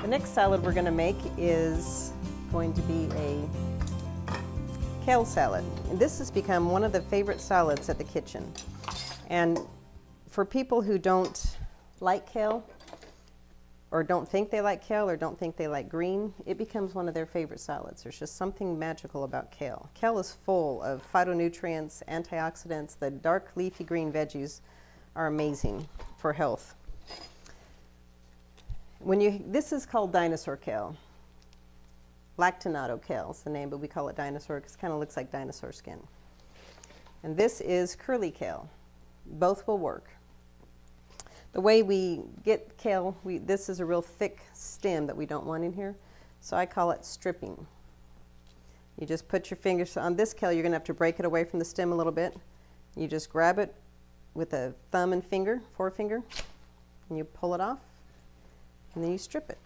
The next salad we're going to make is going to be a kale salad. And this has become one of the favorite salads at the kitchen. And for people who don't like kale, or don't think they like kale, or don't think they like green, it becomes one of their favorite salads. There's just something magical about kale. Kale is full of phytonutrients, antioxidants. The dark leafy green veggies are amazing for health. This is called dinosaur kale. Lactinato kale is the name, but we call it dinosaur because it kind of looks like dinosaur skin. And this is curly kale. Both will work. The way we get kale, this is a real thick stem that we don't want in here, so I call it stripping. You just put your fingers on this kale. You're going to have to break it away from the stem a little bit. You just grab it with a thumb and forefinger, and you pull it off, and then you strip it.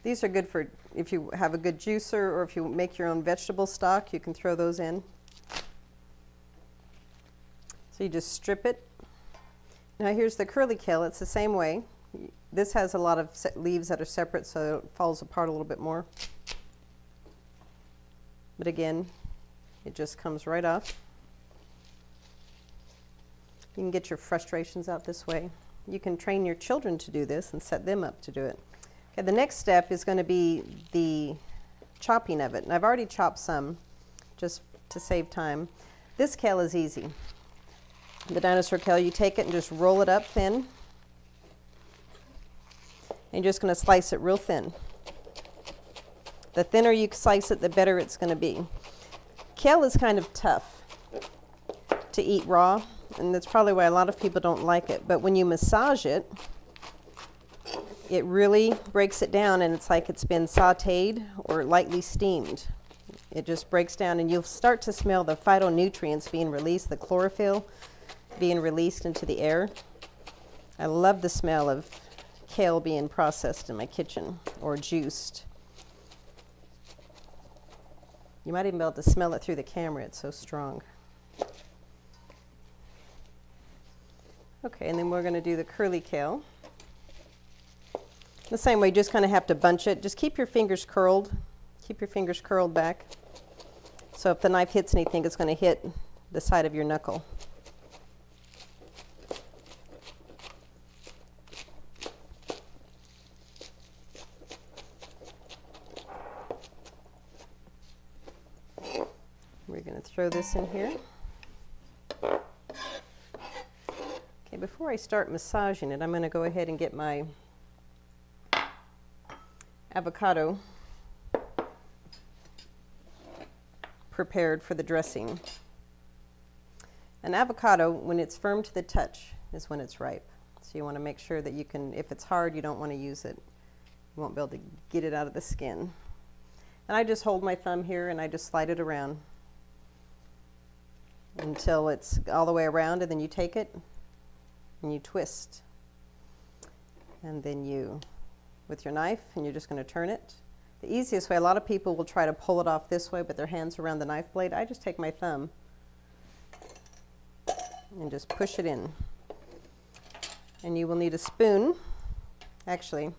These are good for if you have a good juicer, or if you make your own vegetable stock, you can throw those in. So you just strip it. Now here's the curly kale. It's the same way. This has a lot of leaves that are separate, so it falls apart a little bit more. But again, it just comes right off. You can get your frustrations out this way. You can train your children to do this and set them up to do it. Okay, the next step is going to be the chopping of it. And I've already chopped some just to save time. This kale is easy. The dinosaur kale, you take it and just roll it up thin. And you're just going to slice it real thin. The thinner you slice it, the better it's going to be. Kale is kind of tough to eat raw, and that's probably why a lot of people don't like it. But when you massage it, it really breaks it down, and it's like it's been sauteed or lightly steamed. It just breaks down, and you'll start to smell the phytonutrients being released, the chlorophyll being released into the air. I love the smell of kale being processed in my kitchen or juiced. You might even be able to smell it through the camera, it's so strong. Okay, and then we're going to do the curly kale. The same way, you just kind of have to bunch it. Just keep your fingers curled. Keep your fingers curled back. So if the knife hits anything, it's going to hit the side of your knuckle. We're going to throw this in here. Okay, before I start massaging it, I'm going to go ahead and get my avocado prepared for the dressing. An avocado, when it's firm to the touch, is when it's ripe. So you want to make sure that you can, if it's hard, you don't want to use it. You won't be able to get it out of the skin. And I just hold my thumb here and I just slide it around until it's all the way around, and then you take it and you twist. And then you, with your knife, and you're just going to turn it. The easiest way, a lot of people will try to pull it off this way, but their hands around the knife blade. I just take my thumb and just push it in. And you will need a spoon. Actually,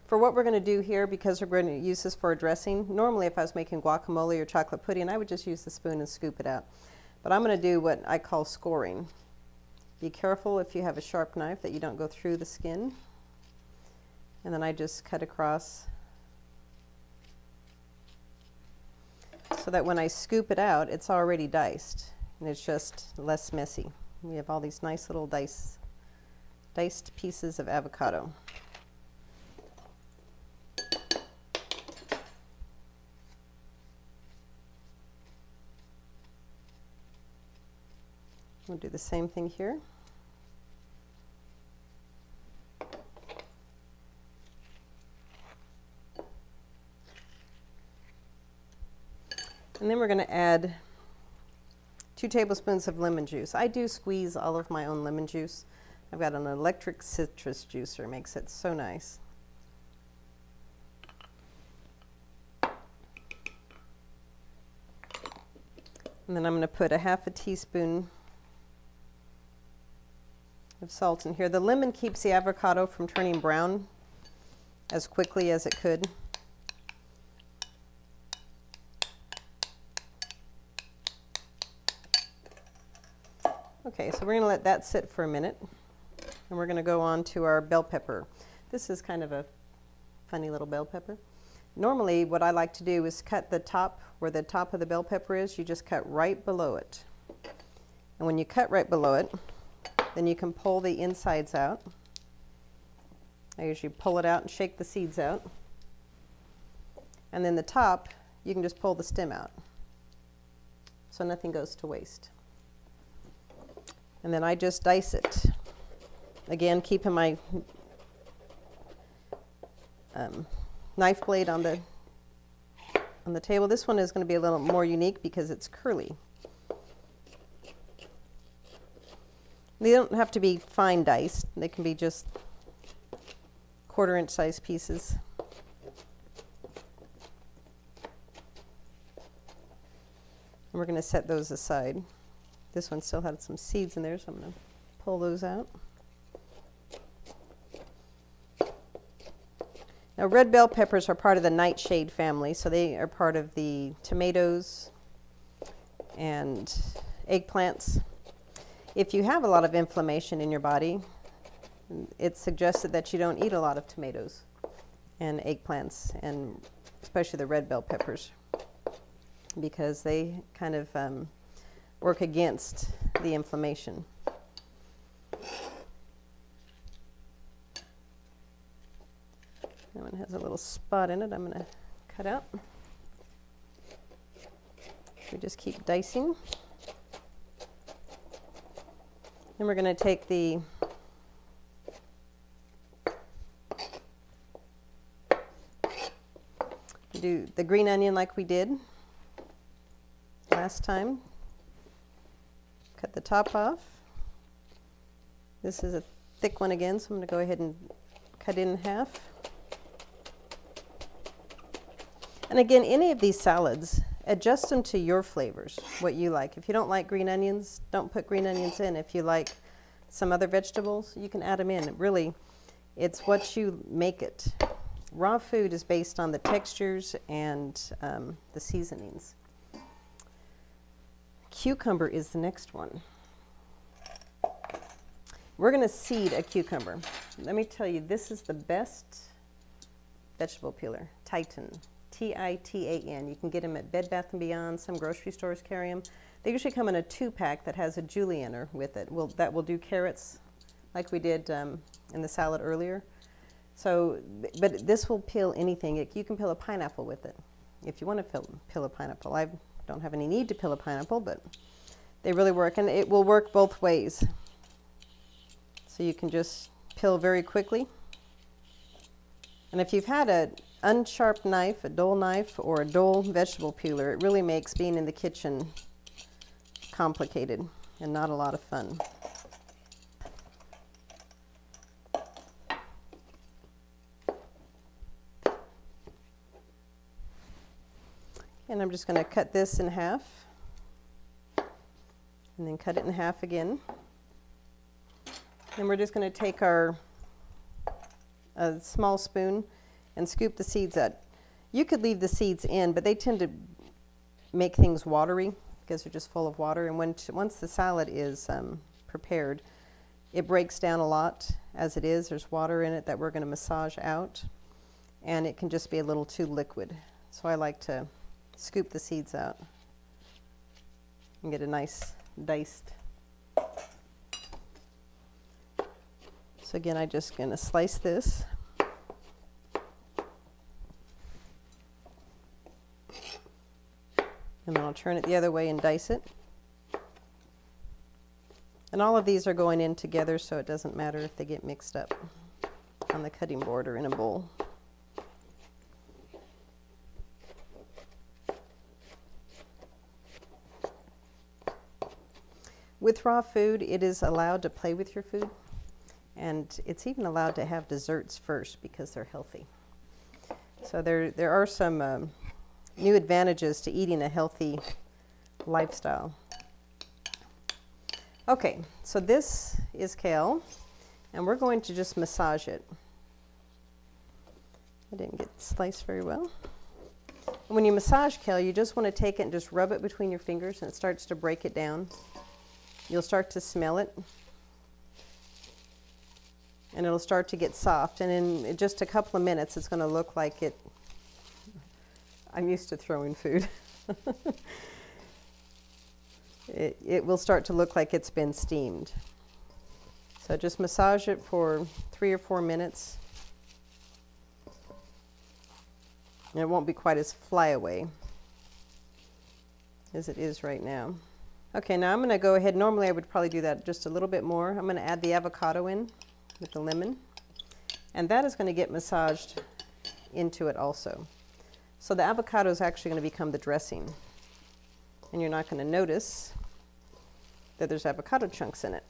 for what we're going to do here, because we're going to use this for a dressing, normally if I was making guacamole or chocolate pudding, I would just use the spoon and scoop it out. But I'm going to do what I call scoring. Be careful if you have a sharp knife that you don't go through the skin. And then I just cut across so that when I scoop it out, it's already diced and it's just less messy. We have all these nice little diced pieces of avocado. We'll do the same thing here. And then we're going to add 2 tablespoons of lemon juice. I do squeeze all of my own lemon juice. I've got an electric citrus juicer, makes it so nice. And then I'm going to put a half a teaspoon of salt in here. The lemon keeps the avocado from turning brown as quickly as it could. Okay, so we're going to let that sit for a minute, and we're going to go on to our bell pepper. This is kind of a funny little bell pepper. Normally, what I like to do is cut the top, where the top of the bell pepper is, you just cut right below it. And when you cut right below it, then you can pull the insides out. I usually pull it out and shake the seeds out. And then the top, you can just pull the stem out, so nothing goes to waste. And then I just dice it. Again, keeping my knife blade on the table. This one is going to be a little more unique because it's curly. They don't have to be fine diced. They can be just 1/4 inch size pieces. And we're going to set those aside. This one still had some seeds in there, so I'm going to pull those out. Now, red bell peppers are part of the nightshade family, so they are part of the tomatoes and eggplants. If you have a lot of inflammation in your body, it's suggested that you don't eat a lot of tomatoes and eggplants, and especially the red bell peppers, because they kind of work against the inflammation. That one has a little spot in it I'm going to cut out. We just keep dicing. Then we're going to take do the green onion like we did last time. Cut the top off. This is a thick one again, so I'm going to go ahead and cut it in half. And again, any of these salads, adjust them to your flavors, what you like. If you don't like green onions, don't put green onions in. If you like some other vegetables, you can add them in. Really, it's what you make it. Raw food is based on the textures and the seasonings. Cucumber is the next one. We're going to seed a cucumber. Let me tell you, this is the best vegetable peeler, Titan. Titan. You can get them at Bed Bath & Beyond. Some grocery stores carry them. They usually come in a 2-pack that has a julienner with it. That will do carrots like we did in the salad earlier. So, but this will peel anything. You can peel a pineapple with it if you want to peel a pineapple. I don't have any need to peel a pineapple, but they really work, and it will work both ways. So you can just peel very quickly. And if you've had an unsharp knife, a dull knife, or a dull vegetable peeler, it really makes being in the kitchen complicated and not a lot of fun. And I'm just going to cut this in half and then cut it in half again. And we're just going to take a small spoon and scoop the seeds out. You could leave the seeds in, but they tend to make things watery because they're just full of water. And once the salad is prepared, it breaks down a lot as it is. There's water in it that we're going to massage out, and it can just be a little too liquid. So I like to scoop the seeds out and get a nice diced. So again, I'm just going to slice this. And then I'll turn it the other way and dice it. And all of these are going in together, so it doesn't matter if they get mixed up on the cutting board or in a bowl. With raw food, it is allowed to play with your food, and it's even allowed to have desserts first because they're healthy. So there are some new advantages to eating a healthy lifestyle. Okay, so this is kale, and we're going to just massage it. I didn't get sliced very well. When you massage kale, you just want to take it and just rub it between your fingers, and it starts to break it down. You'll start to smell it, and it'll start to get soft, and in just a couple of minutes it's going to look like it. I'm used to throwing food. It will start to look like it's been steamed. So just massage it for 3 or 4 minutes. And it won't be quite as flyaway as it is right now. Okay, now I'm going to go ahead. Normally I would probably do that just a little bit more. I'm going to add the avocado in with the lemon. And that is going to get massaged into it also. So the avocado is actually going to become the dressing. And you're not going to notice that there's avocado chunks in it.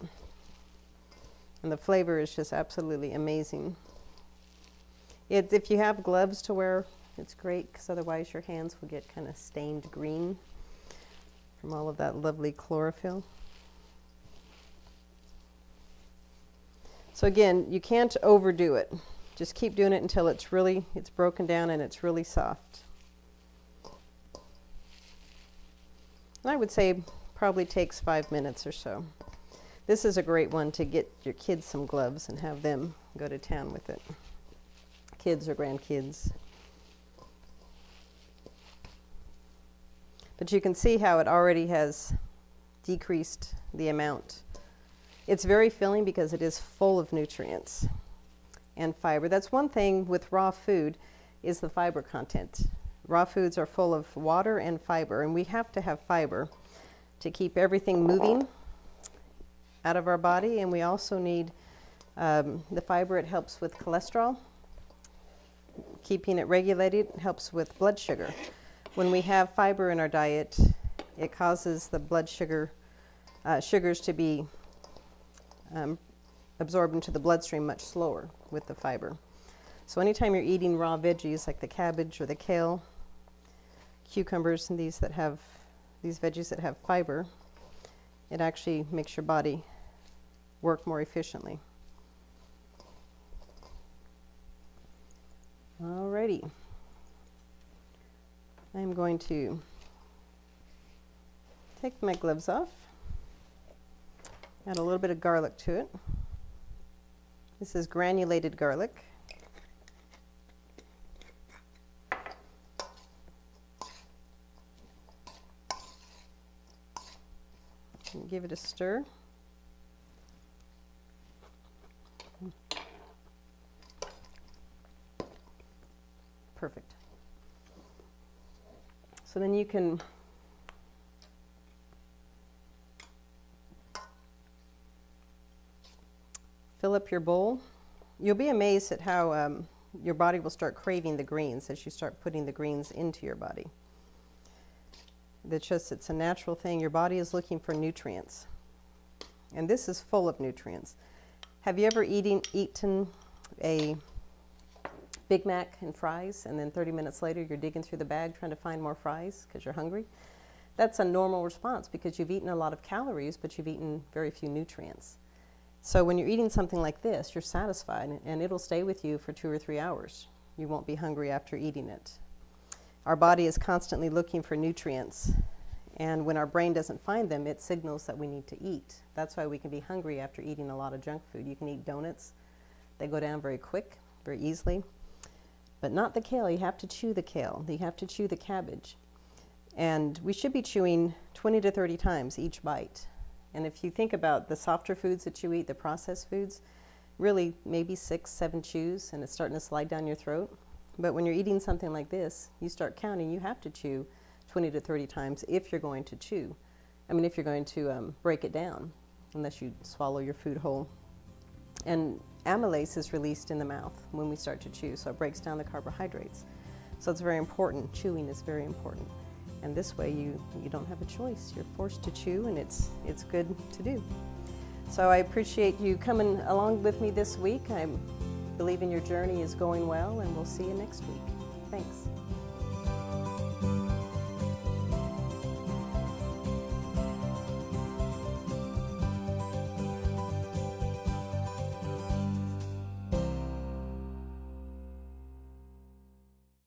And the flavor is just absolutely amazing. If you have gloves to wear, it's great, because otherwise your hands will get kind of stained green from all of that lovely chlorophyll. So again, you can't overdo it. Just keep doing it until it's broken down and it's really soft. And I would say probably takes 5 minutes or so. This is a great one to get your kids some gloves and have them go to town with it. Kids or grandkids. But you can see how it already has decreased the amount. It's very filling because it is full of nutrients and fiber. That's one thing with raw food, is the fiber content. Raw foods are full of water and fiber, and we have to have fiber to keep everything moving out of our body. And we also need the fiber. It helps with cholesterol. Keeping it regulated helps with blood sugar. When we have fiber in our diet, it causes the blood sugars to be absorbed into the bloodstream much slower with the fiber. So anytime you're eating raw veggies like the cabbage or the kale, cucumbers, and these veggies that have fiber, it actually makes your body work more efficiently. Alrighty. I'm going to take my gloves off, add a little bit of garlic to it. This is granulated garlic. And give it a stir. Perfect. So then you can fill up your bowl. You'll be amazed at how your body will start craving the greens as you start putting the greens into your body. It's a natural thing. Your body is looking for nutrients. And this is full of nutrients. Have you ever eaten a Big Mac and fries, and then 30 minutes later you're digging through the bag trying to find more fries because you're hungry? That's a normal response because you've eaten a lot of calories, but you've eaten very few nutrients. So when you're eating something like this, you're satisfied, and it'll stay with you for 2 or 3 hours. You won't be hungry after eating it. Our body is constantly looking for nutrients, and when our brain doesn't find them, it signals that we need to eat. That's why we can be hungry after eating a lot of junk food. You can eat donuts. They go down very quick, very easily. But not the kale. You have to chew the kale. You have to chew the cabbage. And we should be chewing 20 to 30 times each bite. And if you think about the softer foods that you eat, the processed foods, really maybe 6, 7 chews, and it's starting to slide down your throat. But when you're eating something like this, you start counting. You have to chew 20 to 30 times if you're going to chew. If you're going to break it down, unless you swallow your food whole. And amylase is released in the mouth when we start to chew, so it breaks down the carbohydrates. So it's very important. Chewing is very important. And this way you don't have a choice. You're forced to chew, and it's good to do. So I appreciate you coming along with me this week. I believe in your journey is going well, and we'll see you next week. Thanks.